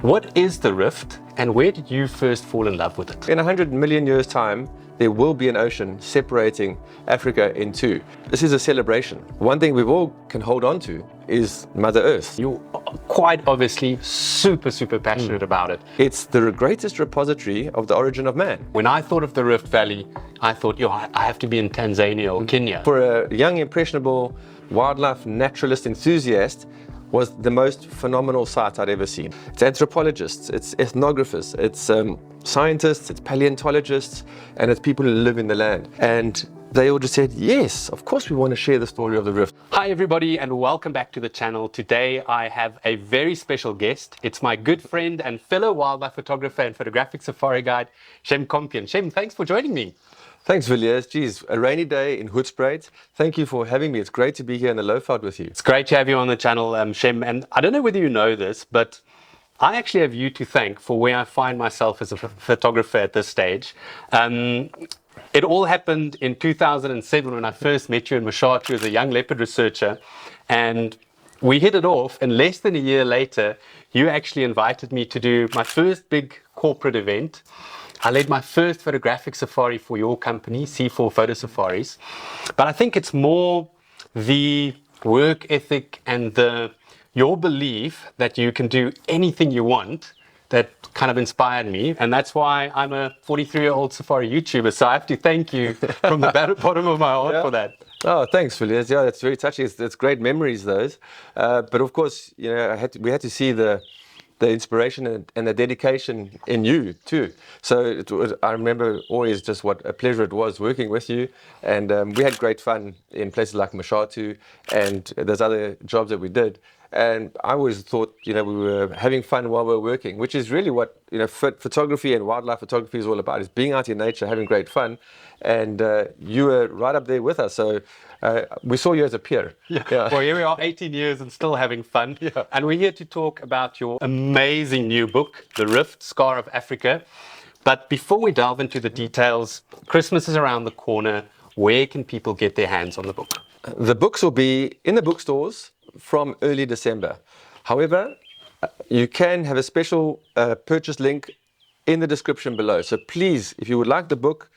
What is the rift and where did you first fall in love with it? In 100 million years' time, there will be an ocean separating Africa in two. This is a celebration. One thing we all can hold on to is Mother Earth. You're quite obviously super passionate about it. It's the greatest repository of the origin of man. When I thought of the Rift Valley, I thought, I have to be in Tanzania or Kenya. For a young, impressionable wildlife naturalist enthusiast, was the most phenomenal sight I'd ever seen. It's anthropologists, it's ethnographers, it's scientists, it's paleontologists, and it's people who live in the land. And they all just said, yes, of course we want to share the story of the rift. Hi everybody and welcome back to the channel. Today I have a very special guest. It's my good friend and fellow wildlife photographer and photographic safari guide, Shem Compion. Shem, thanks for joining me. Thanks, Villiers. Geez, a rainy day in Hoedspruit. Thank you for having me. It's great to be here in the Lowveld with you. It's great to have you on the channel, Shem. And I don't know whether you know this, but I actually have you to thank for where I find myself as a photographer at this stage. It all happened in 2007 when I first met you in Mashatu as a young leopard researcher. And we hit it off, and less than a year later, you actually invited me to do my first big corporate event. I led my first photographic safari for your company, C4 Photo Safaris. But I think it's more the work ethic and your belief that you can do anything you want that kind of inspired me. And that's why I'm a 43-year-old safari YouTuber. So I have to thank you from the bottom of my heart for that. Oh, thanks, Villiers. Yeah, that's very touching. It's great memories, those. But of course, we had to see the inspiration and the dedication in you too. So I remember always just what a pleasure it was working with you, and we had great fun in places like Mashatu and those other jobs that we did. And I always thought, we were having fun while we were working, which is really what photography and wildlife photography is all about: is being out in nature, having great fun. And you were right up there with us, so we saw you as a peer. Yeah. Well, here we are, 18 years and still having fun. Yeah. And we're here to talk about your amazing new book, The Rift, Scar of Africa. But before we delve into the details, Christmas is around the corner. Where can people get their hands on the book? The books will be in the bookstores from early December. However, you can have a special purchase link in the description below. So please, if you would like the book,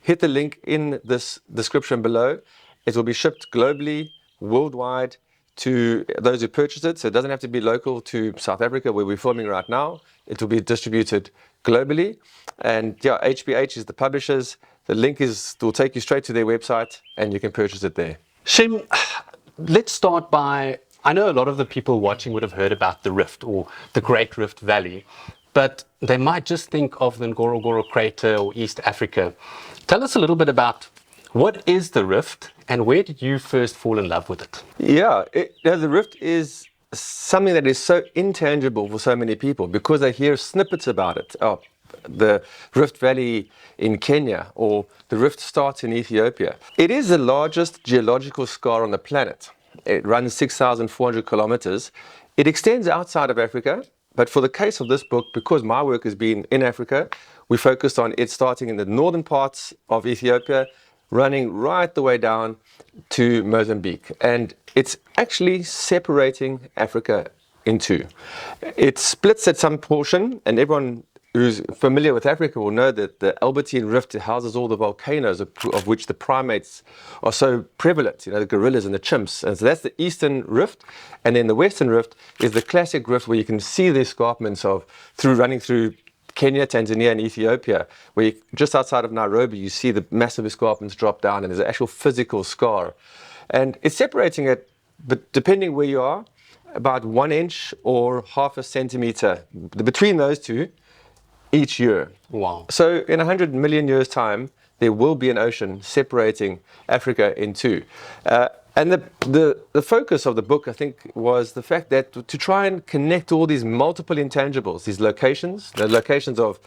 hit the link in this description below. It will be shipped globally, worldwide, to those who purchase it. So it doesn't have to be local to South Africa, where we're filming right now. It will be distributed globally. And yeah, HBH is the publishers. The link will take you straight to their website, and you can purchase it there. Shem, let's start by, I know a lot of the people watching would have heard about the Rift or the Great Rift Valley, but they might just think of the Ngorongoro Crater or East Africa. Tell us a little bit about what is the Rift and where did you first fall in love with it? Yeah, the Rift is something that is so intangible for so many people because they hear snippets about it. Oh, the Rift Valley in Kenya or the Rift starts in Ethiopia. It is the largest geological scar on the planet. It runs 6,400 kilometers. It extends outside of Africa, but for the case of this book, because my work has been in Africa, we focused on it starting in the northern parts of Ethiopia, running right the way down to Mozambique. And it's actually separating Africa in two. It splits at some portion, and everyone who's familiar with Africa will know that the Albertine Rift houses all the volcanoes of which the primates are so prevalent, the gorillas and the chimps. And so that's the Eastern Rift. And then the Western Rift is the classic rift where you can see the escarpments running through Kenya, Tanzania, and Ethiopia, where just outside of Nairobi, you see the massive escarpments drop down, and there's an actual physical scar. And it's separating it, but depending where you are, about 1 inch or half a centimeter between those two each year. Wow. So in 100 million years' time, there will be an ocean separating Africa in two. And the focus of the book, I think, was the fact that to try and connect all these multiple intangibles, these locations, the locations of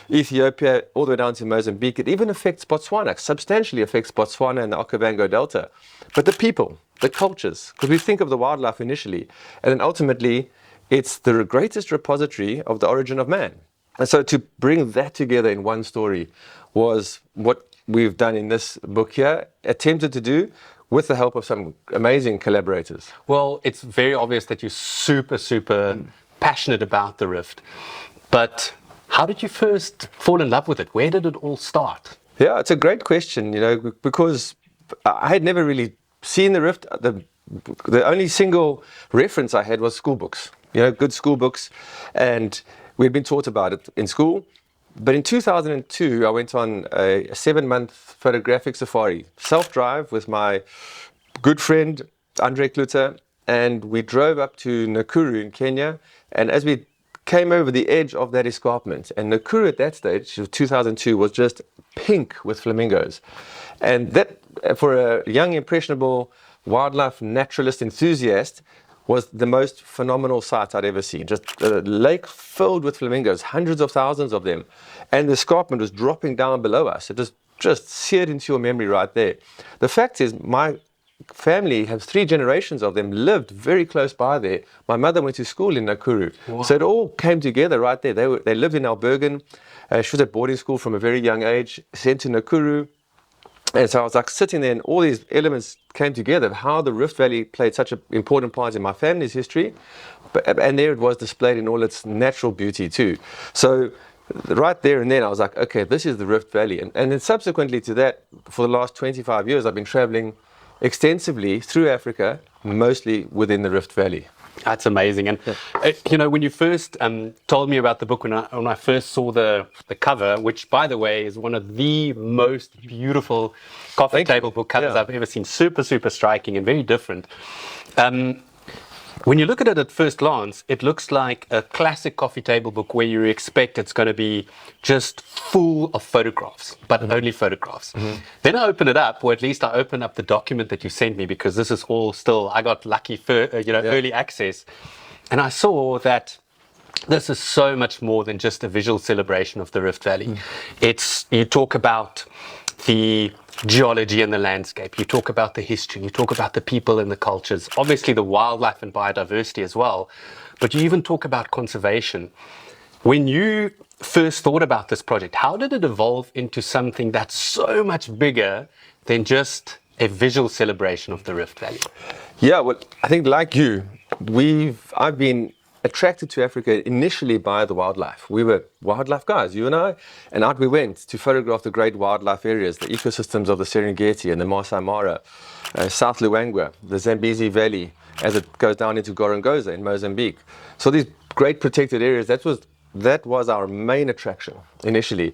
Ethiopia all the way down to Mozambique, it even affects Botswana, substantially affects Botswana and the Okavango Delta. But the people, the cultures, because we think of the wildlife initially, and then ultimately, it's the greatest repository of the origin of man. And so to bring that together in one story was what we've done in this book here, attempted to do with the help of some amazing collaborators. Well, it's very obvious that you're super passionate about the rift. But how did you first fall in love with it? Where did it all start? Yeah, it's a great question, because I had never really seen the rift. The only single reference I had was school books, good school books, and we'd been taught about it in school. But in 2002, I went on a 7-month photographic safari, self-drive with my good friend, Andre Kluter, and we drove up to Nakuru in Kenya. And as we came over the edge of that escarpment, and Nakuru at that stage, 2002, was just pink with flamingos. And that, for a young, impressionable wildlife naturalist enthusiast, was the most phenomenal sight I'd ever seen. Just a lake filled with flamingos, hundreds of thousands of them. And the escarpment was dropping down below us. It just seared into your memory right there. The fact is, my family has 3 generations of them lived very close by there. My mother went to school in Nakuru. Wow. So it all came together right there. They lived in Albergen. She was at boarding school from a very young age, sent to Nakuru. And so I was like sitting there, and all these elements came together, how the Rift Valley played such an important part in my family's history. And there it was displayed in all its natural beauty too. So right there and then I was like, okay, this is the Rift Valley. And then subsequently to that, for the last 25 years, I've been traveling extensively through Africa, mostly within the Rift Valley. That's amazing. And, when you first told me about the book, when I first saw the cover, which, by the way, is one of the most beautiful coffee table book covers I've ever seen. Super, super striking and very different. When you look at it at first glance, it looks like a classic coffee table book where you expect it's going to be just full of photographs, but only photographs. Then I open it up, or at least I open up the document that you sent me, because this is all still, I got lucky for, early access. And I saw that this is so much more than just a visual celebration of the Rift Valley. You talk about the geology and the landscape, you talk about the history, you talk about the people and the cultures, obviously the wildlife and biodiversity as well, but you even talk about conservation. When you first thought about this project, how did it evolve into something that's so much bigger than just a visual celebration of the Rift Valley? Yeah, well, I think like you, I've been attracted to Africa initially by the wildlife. We were wildlife guys, you and I, and out we went to photograph the great wildlife areas, the ecosystems of the Serengeti and the Masai Mara, South Luangwa, the Zambezi Valley, as it goes down into Gorongosa in Mozambique. So these great protected areas, that was our main attraction initially.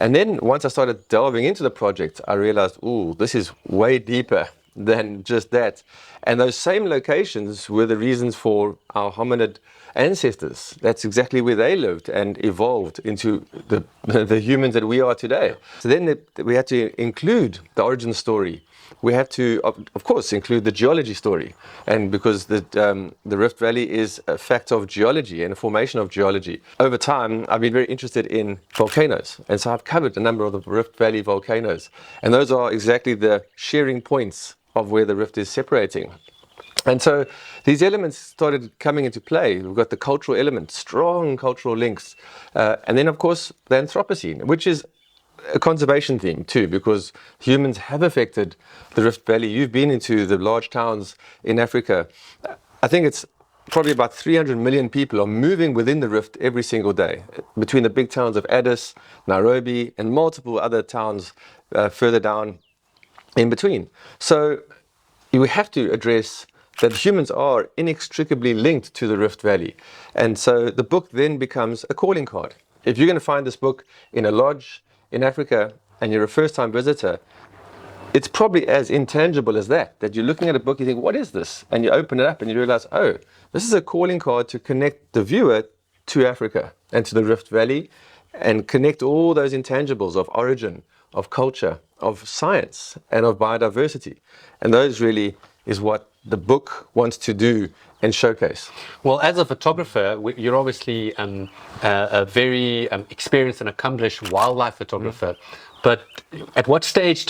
And then once I started delving into the project, I realized, this is way deeper than just that. And those same locations were the reasons for our hominid ancestors. That's exactly where they lived and evolved into the humans that we are today. So then we had to include the origin story. We had to, of course, include the geology story. And because the Rift Valley is a fact of geology and a formation of geology. Over time, I've been very interested in volcanoes. And so I've covered a number of the Rift Valley volcanoes. And those are exactly the sharing points of where the rift is separating. And so these elements started coming into play. We've got the cultural element, strong cultural links. And then, of course, the Anthropocene, which is a conservation theme too, because humans have affected the Rift Valley. You've been into the large towns in Africa. I think it's probably about 300 million people are moving within the rift every single day, between the big towns of Addis, Nairobi, and multiple other towns further down in between. So we have to address that humans are inextricably linked to the Rift Valley. And so the book then becomes a calling card. If you're going to find this book in a lodge in Africa and you're a first-time visitor, it's probably as intangible as that you're looking at a book, you think, what is this? And you open it up and you realize, this is a calling card to connect the viewer to Africa and to the Rift Valley and connect all those intangibles of origin, of culture, of science, and of biodiversity. And those really is what the book wants to do and showcase. Well, as a photographer, you're obviously a very experienced and accomplished wildlife photographer. But at what stage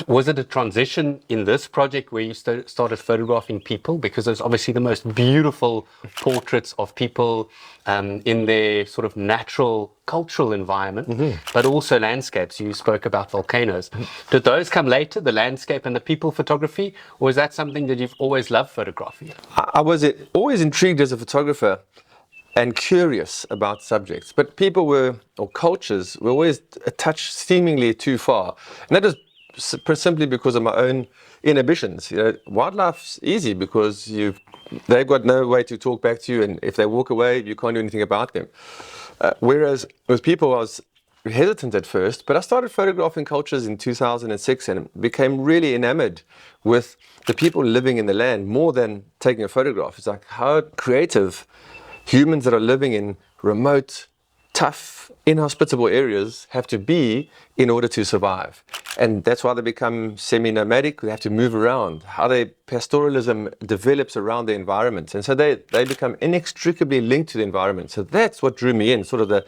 was it a transition in this project where you started photographing people? Because there's obviously the most beautiful portraits of people in their sort of natural cultural environment, but also landscapes. You spoke about volcanoes. Did those come later, the landscape and the people photography? Or is that something that you've always loved photographing? I was always intrigued as a photographer and curious about subjects. But people were, or cultures, were always a touch seemingly too far. And that was simply because of my own inhibitions. Wildlife's easy because they've got no way to talk back to you, and if they walk away, you can't do anything about them. Whereas with people, I was hesitant at first, but I started photographing cultures in 2006 and became really enamored with the people living in the land more than taking a photograph. It's like how creative humans that are living in remote, tough, inhospitable areas have to be in order to survive. And that's why they become semi-nomadic. They have to move around. How their pastoralism develops around the environment. And so they become inextricably linked to the environment. So that's what drew me in, sort of the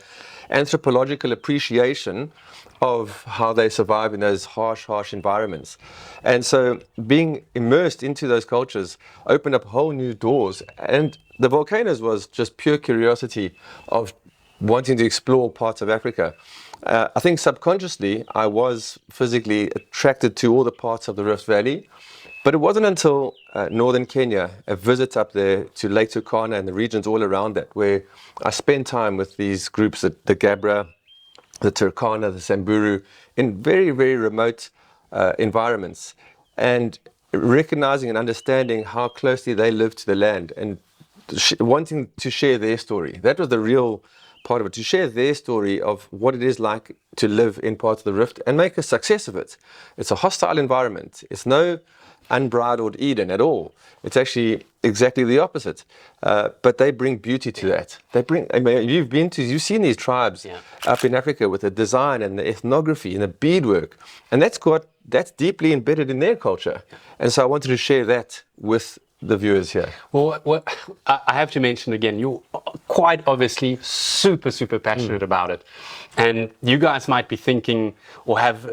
anthropological appreciation of how they survive in those harsh environments. And so being immersed into those cultures opened up whole new doors. And the volcanoes was just pure curiosity of wanting to explore parts of Africa. I think subconsciously I was physically attracted to all the parts of the Rift Valley, but it wasn't until northern Kenya, a visit up there to Lake Turkana and the regions all around that, where I spent time with these groups, the Gabra, the Turkana, the Samburu, in very, very remote environments, and recognizing and understanding how closely they live to the land and wanting to share their story. That was the real part of it, to share their story of what it is like to live in parts of the Rift and make a success of it. It's a hostile environment. It's no unbridled Eden at all. It's actually exactly the opposite. But they bring beauty to that. You've seen these tribes up in Africa with the design and the ethnography and the beadwork, and that's deeply embedded in their culture. And so I wanted to share that with the viewers here. Well, I have to mention again, you're quite obviously super, super passionate about it. And you guys might be thinking or have,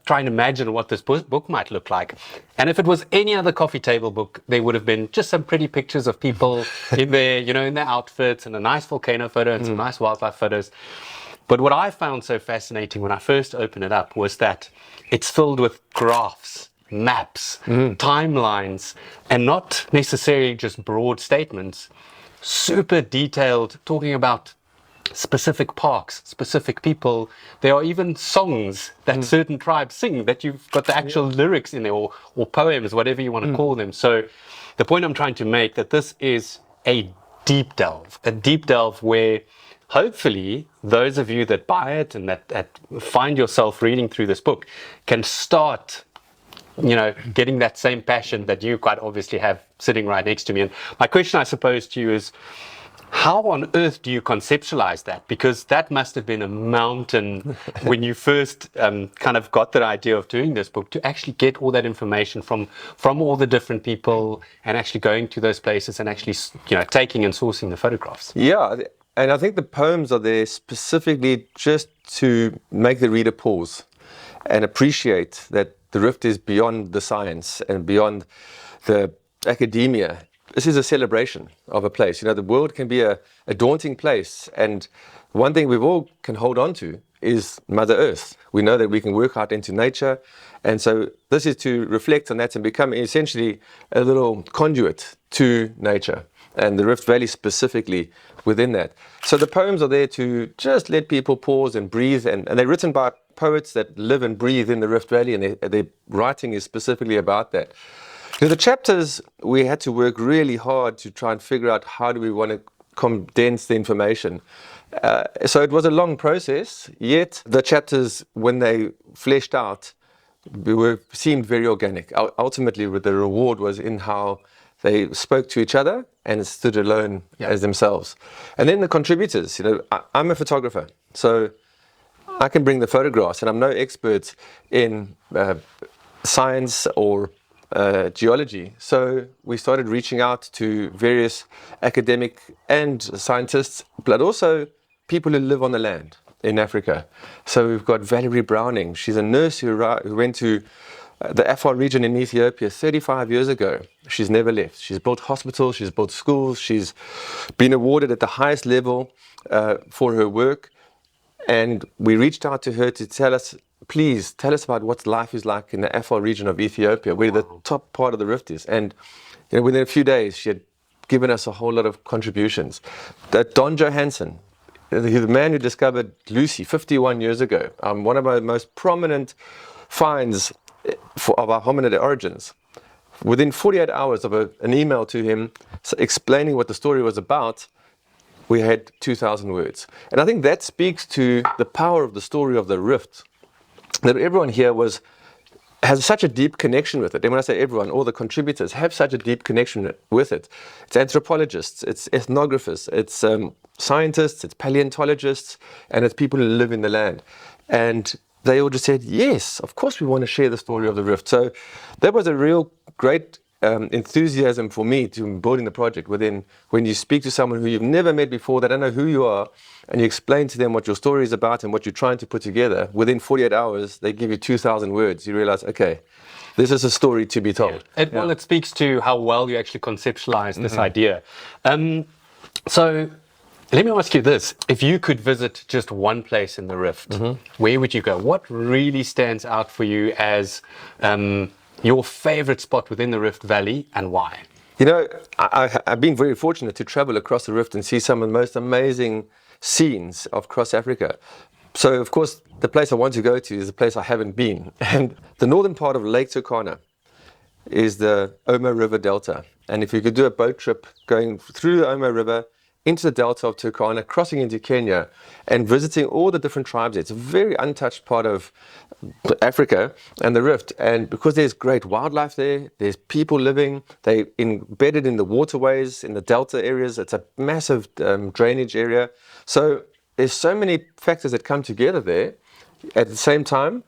trying to imagine what this book might look like. And if it was any other coffee table book, there would have been just some pretty pictures of people in their outfits and a nice volcano photo and some nice wildlife photos. But what I found so fascinating when I first opened it up was that it's filled with graphs, maps, timelines, and not necessarily just broad statements, super detailed, talking about specific parks, specific people. There are even songs that certain tribes sing that you've got the actual lyrics in there, or poems, whatever you want to call them. So the point I'm trying to make, that this is a deep delve where hopefully those of you that buy it and that find yourself reading through this book can start getting that same passion that you quite obviously have sitting right next to me. And my question, I suppose, to you is, how on earth do you conceptualize that? Because that must have been a mountain when you first kind of got that idea of doing this book, to actually get all that information from all the different people and actually going to those places and actually taking and sourcing the photographs. Yeah, and I think the poems are there specifically just to make the reader pause and appreciate that the Rift is beyond the science and beyond the academia. This is a celebration of a place. The world can be a daunting place. And one thing we've all can hold on to is Mother Earth. We know that we can work out into nature. And so this is to reflect on that and become essentially a little conduit to nature, and the Rift Valley specifically within that. So the poems are there to just let people pause and breathe, and they're written by poets that live and breathe in the Rift Valley, and their writing is specifically about that. The chapters, we had to work really hard to try and figure out how do we want to condense the information. So it was a long process, yet the chapters, when they fleshed out, seemed very organic. Ultimately, the reward was in how they spoke to each other and stood alone as themselves. And then the contributors, I'm a photographer, so I can bring the photographs, and I'm no expert in science or geology. So we started reaching out to various academic and scientists, but also people who live on the land in Africa. So we've got Valerie Browning. She's a nurse who went to the Afar region in Ethiopia 35 years ago. She's never left. She's built hospitals, she's built schools, she's been awarded at the highest level for her work. And we reached out to her to please tell us about what life is like in the Afar region of Ethiopia, where the top part of the Rift is. And within a few days, she had given us a whole lot of contributions. That Don Johanson, the man who discovered Lucy 51 years ago, one of our most prominent finds of our hominid origins. Within 48 hours of an email to him explaining what the story was about, we had 2,000 words. And I think that speaks to the power of the story of the rift, that everyone here has such a deep connection with it. And when I say everyone, all the contributors have such a deep connection with it. It's anthropologists, it's ethnographers, it's scientists, it's paleontologists, and it's people who live in the land. And they all just said, yes, of course we want to share the story of the rift. So that was a real great enthusiasm for me to building the project. When you speak to someone who you've never met before, they don't know who you are, and you explain to them what your story is about and what you're trying to put together, within 48 hours, they give you 2,000 words. You realize, okay, this is a story to be told. Well, it speaks to how well you actually conceptualize this idea. So let me ask you this. If you could visit just one place in the rift, where would you go? What really stands out for you as your favorite spot within the Rift Valley, and why? You know, I've been very fortunate to travel across the rift and see some of the most amazing scenes of across Africa. So, of course, the place I want to go to is a place I haven't been. And the northern part of Lake Turkana is the Omo River Delta. And if you could do a boat trip going through the Omo River into the delta of Turkana, crossing into Kenya, and visiting all the different tribes. It's a very untouched part of Africa and the rift. And because there's great wildlife there, there's people living, they embedded in the waterways, in the delta areas. It's a massive drainage area. So there's so many factors that come together there at the same time,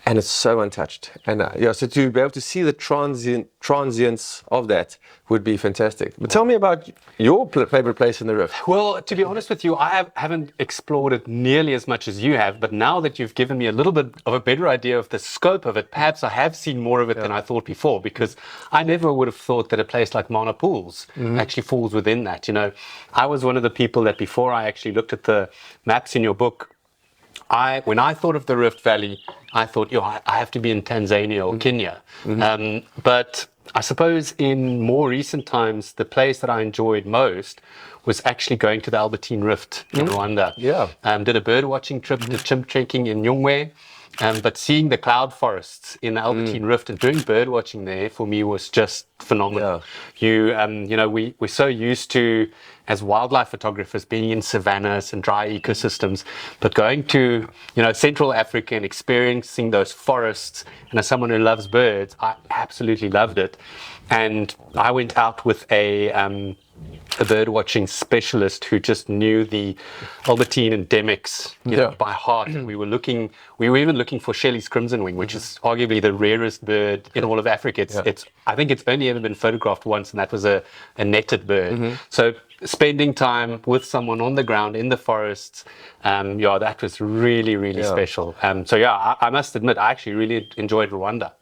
and it's so untouched. And so to be able to see the transience of that would be fantastic. But tell me about your favorite place in the rift. Well, to be honest with you, I haven't explored it nearly as much as you have, but now that you've given me a little bit of a better idea of the scope of it, perhaps I have seen more of it than I thought before, because I never would have thought that a place like Mana Pools actually falls within that. You know, I was one of the people that before I actually looked at the maps in your book, when I thought of the Rift Valley, I thought, I have to be in Tanzania or Kenya. But I suppose in more recent times, the place that I enjoyed most was actually going to the Albertine Rift in Rwanda. Did a bird watching trip, did chimp trekking in Nyungwe. But seeing the cloud forests in the Albertine Rift and doing bird watching there for me was just phenomenal. We're so used to, as wildlife photographers, being in savannas and dry ecosystems, but going to Central Africa and experiencing those forests, and as someone who loves birds, I absolutely loved it. And I went out with a bird watching specialist who just knew the Albertine endemics by heart. And we were even looking for Shelley's crimson wing, which is arguably the rarest bird in all of Africa. I think it's only ever been photographed once, and that was a netted bird. So spending time with someone on the ground in the forests, that was really, really special. I must admit, I actually really enjoyed Rwanda.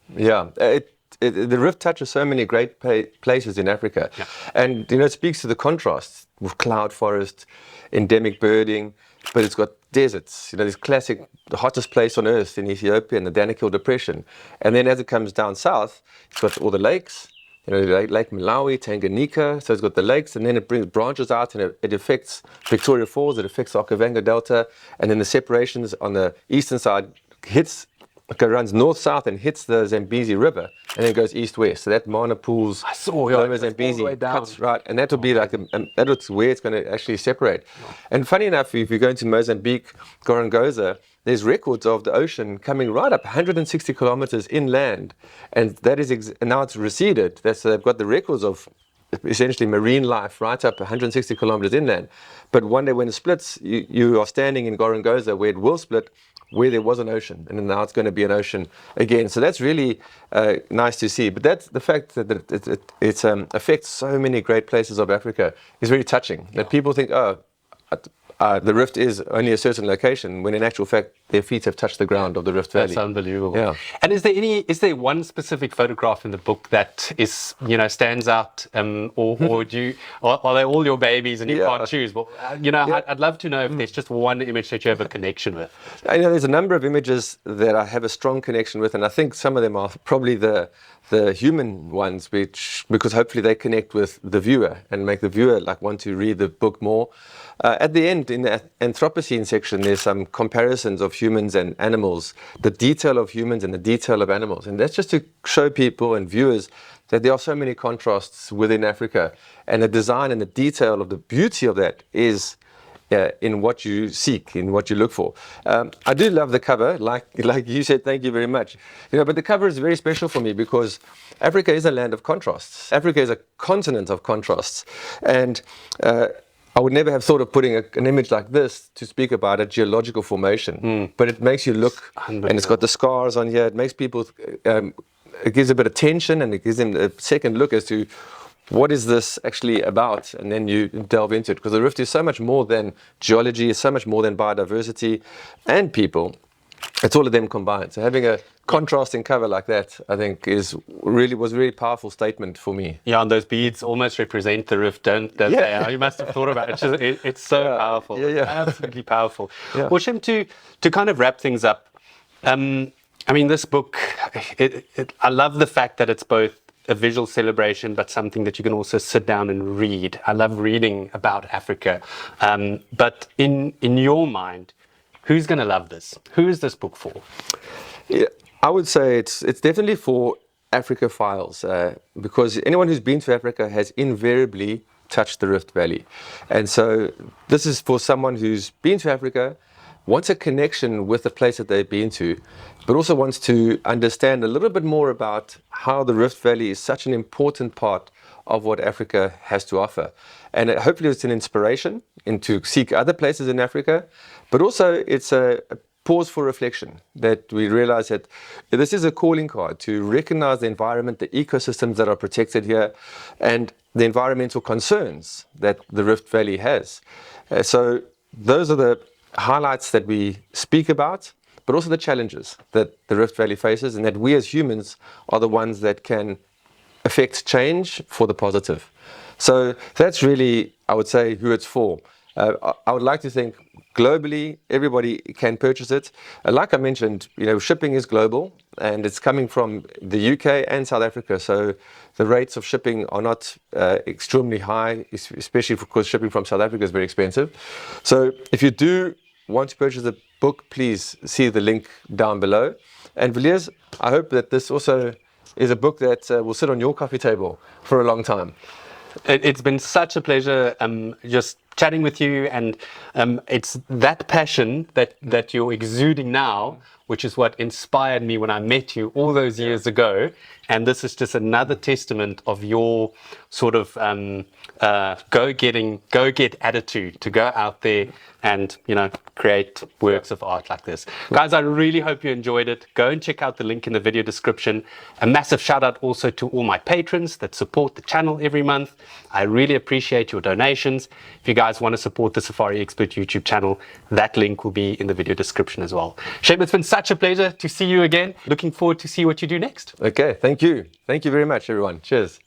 The rift touches so many great places in Africa, and it speaks to the contrast with cloud forest, endemic birding, but it's got deserts. This classic, the hottest place on earth in Ethiopia, in the Danakil Depression, and then as it comes down south, it's got all the lakes. Lake Malawi, Tanganyika, so it's got the lakes, and then it branches out, and it affects Victoria Falls, it affects Okavango Delta, and then the separations on the eastern side runs north-south and hits the Zambezi River, and then goes east-west. So that Mana Pools, Zambezi cuts right, and that will be that's where it's going to actually separate. And funny enough, if you go into Mozambique, Gorongosa, there's records of the ocean coming right up 160 kilometers inland, and that is now it's receded. They've got the records of essentially marine life right up 160 kilometers inland. But one day when it splits, you are standing in Gorongosa where it will split, where there was an ocean, and now it's going to be an ocean again. So that's really nice to see. But that's the fact that it affects so many great places of Africa is very touching. That people think, the rift is only a certain location, when in actual fact, their feet have touched the ground of the Rift Valley. That's unbelievable. Yeah. And is there one specific photograph in the book that is, stands out, or are they all your babies and you can't choose? But I'd love to know if there's just one image that you have a connection with. There's a number of images that I have a strong connection with, and I think some of them are probably the human ones, because hopefully they connect with the viewer and make the viewer want to read the book more. At the end, in the Anthropocene section, there's some comparisons of humans and animals, the detail of humans and the detail of animals. And that's just to show people and viewers that there are so many contrasts within Africa. And the design and the detail of the beauty of that is in what you seek, in what you look for. I do love the cover, like you said, thank you very much. But the cover is very special for me because Africa is a land of contrasts. Africa is a continent of contrasts. And I would never have thought of putting an image like this to speak about a geological formation, but it makes you look, and it's got the scars on here. It makes people, it gives a bit of tension, and it gives them a second look as to what is this actually about, and then you delve into it, because the Rift is so much more than geology, it's so much more than biodiversity and people. It's all of them combined. So having a contrasting cover like that, I think, was a really powerful statement for me. Yeah, and those beads almost represent the Rift, don't they? You must have thought about it. It's so powerful. Absolutely powerful. Yeah. Well, Shem, to kind of wrap things up, this book, I love the fact that it's both a visual celebration, but something that you can also sit down and read. I love reading about Africa. But in your mind, who's going to love this? Who is this book for? Yeah, I would say it's definitely for Africa Files, because anyone who's been to Africa has invariably touched the Rift Valley. And so this is for someone who's been to Africa, wants a connection with the place that they've been to, but also wants to understand a little bit more about how the Rift Valley is such an important part of what Africa has to offer. And hopefully it's an inspiration to seek other places in Africa, but also it's a pause for reflection, that we realize that this is a calling card to recognize the environment, the ecosystems that are protected here, and the environmental concerns that the Rift Valley has. So those are the highlights that we speak about, but also the challenges that the Rift Valley faces, and that we as humans are the ones that can affect change for the positive. So that's really, I would say, who it's for. I would like to think globally everybody can purchase it. Like I mentioned, shipping is global, and it's coming from the UK and South Africa. So the rates of shipping are not extremely high, especially because shipping from South Africa is very expensive. So if you do want to purchase the book, please see the link down below. And Villiers, I hope that this also is a book that will sit on your coffee table for a long time. It's been such a pleasure just chatting with you, and it's that passion that you're exuding now, which is what inspired me when I met you all those years ago. And this is just another testament of your sort of go-get attitude to go out there and, create works of art like this. Guys, I really hope you enjoyed it. Go and check out the link in the video description. A massive shout out also to all my patrons that support the channel every month. I really appreciate your donations. If you guys want to support the Safari Expert YouTube channel, that link will be in the video description as well. Shem, it's been such a pleasure to see you again. Looking forward to see what you do next. Okay, thank you. Thank you very much, everyone. Cheers.